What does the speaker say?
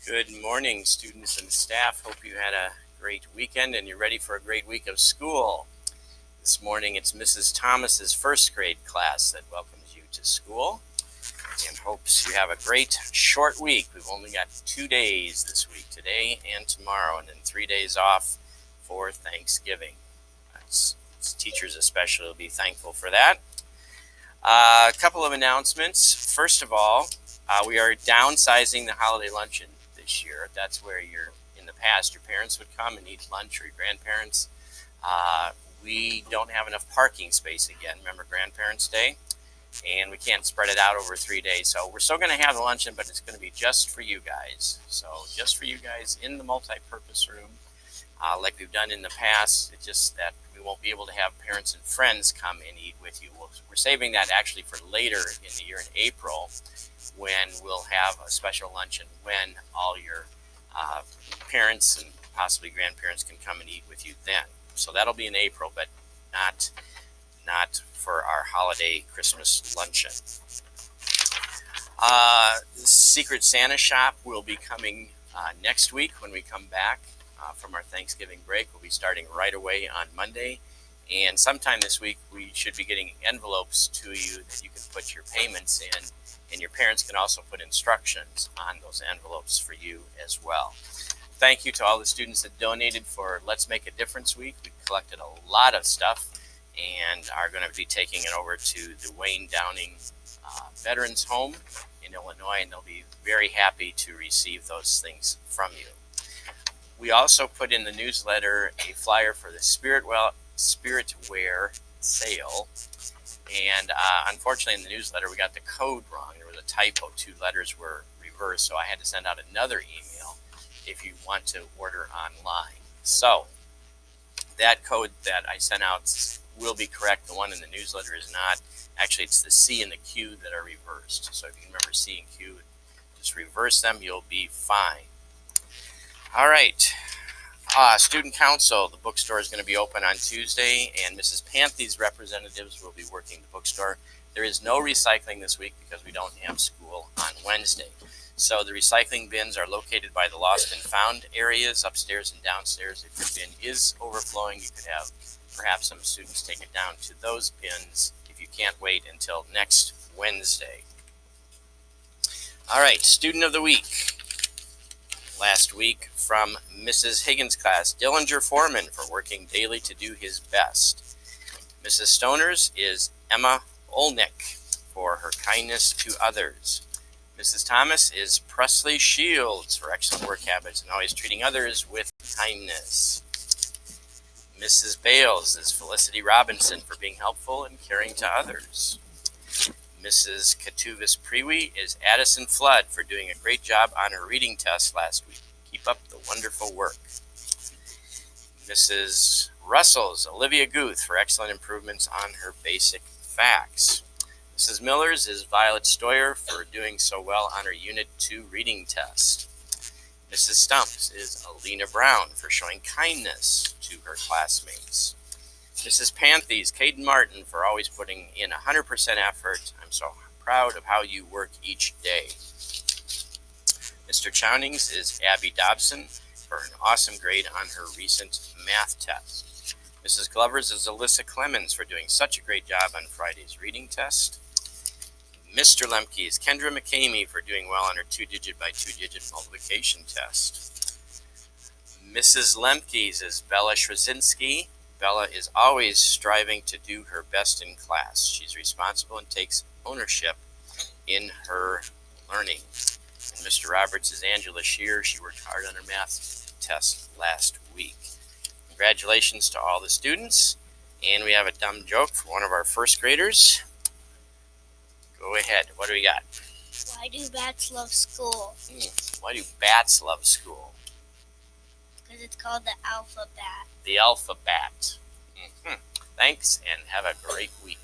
Good morning, students and staff. Hope you had a great weekend and you're ready for a great week of school. This morning it's Mrs. Thomas's first grade class that welcomes you to school and hopes you have a great short week. We've only got 2 days this week, today and tomorrow, and then 3 days off for Thanksgiving. Teachers especially will be thankful for that. A couple of announcements. First of all, we are downsizing the holiday luncheon this year. That's where in the past, your parents would come and eat lunch, or your grandparents. We don't have enough parking space again. Remember Grandparents' Day? And we can't spread it out over 3 days. So we're still going to have the luncheon, but it's going to be just for you guys. So just for you guys in the multi-purpose room, like we've done in the past. It's just that we won't be able to have parents and friends come and eat with you. We're saving that actually for later in the year in April, when we'll have a special luncheon when all your parents and possibly grandparents can come and eat with you then. So that'll be in April, but not for our holiday Christmas luncheon. Secret Santa Shop will be coming next week when we come back from our Thanksgiving break. We'll be starting right away on Monday. And sometime this week, we should be getting envelopes to you that you can put your payments in. And your parents can also put instructions on those envelopes for you as well. Thank you to all the students that donated for Let's Make a Difference Week. We collected a lot of stuff and are going to be taking it over to the Wayne Downing Veterans Home in Illinois, and they'll be very happy to receive those things from you. We also put in the newsletter a flyer for the Spiritwear sale. And unfortunately, in the newsletter, we got the code wrong. There was a typo. 2 letters were reversed, so I had to send out another email if you want to order online. So that code that I sent out will be correct. The one in the newsletter is not. Actually, it's the C and the Q that are reversed. So if you can remember C and Q, just reverse them. You'll be fine. All right. Student Council, the bookstore is going to be open on Tuesday, and Mrs. Panthy's representatives will be working the bookstore. There is no recycling this week because we don't have school on Wednesday. So the recycling bins are located by the lost and found areas, upstairs and downstairs. If your bin is overflowing, you could have perhaps some students take it down to those bins if you can't wait until next Wednesday. All right, Student of the Week. Last week from Mrs. Higgins' class, Dillinger Foreman for working daily to do his best. Mrs. Stoner's is Emma Olnick for her kindness to others. Mrs. Thomas is Presley Shields for excellent work habits and always treating others with kindness. Mrs. Bales is Felicity Robinson for being helpful and caring to others. Mrs. Katuvis Priwi is Addison Flood for doing a great job on her reading test last week. Keep up the wonderful work. Mrs. Russell's Olivia Guth for excellent improvements on her basic facts. Mrs. Miller's is Violet Stoyer for doing so well on her Unit 2 reading test. Mrs. Stump's is Alina Brown for showing kindness to her classmates. Mrs. Panthy's Caden Martin for always putting in 100% effort. I'm so proud of how you work each day. Mr. Chowning's is Abby Dobson for an awesome grade on her recent math test. Mrs. Glover's is Alyssa Clemens for doing such a great job on Friday's reading test. Mr. Lemke's Kendra McCamey for doing well on her 2-digit by 2-digit multiplication test. Mrs. Lemke's is Bella Shrazinski. Bella is always striving to do her best in class. She's responsible and takes ownership in her learning. And Mr. Roberts is Angela Shear. She worked hard on her math test last week. Congratulations to all the students. And we have a dumb joke for one of our first graders. Go ahead. What do we got? Why do bats love school? Why do bats love school? Because it's called the alphabet. The alphabet. Thanks, and have a great week.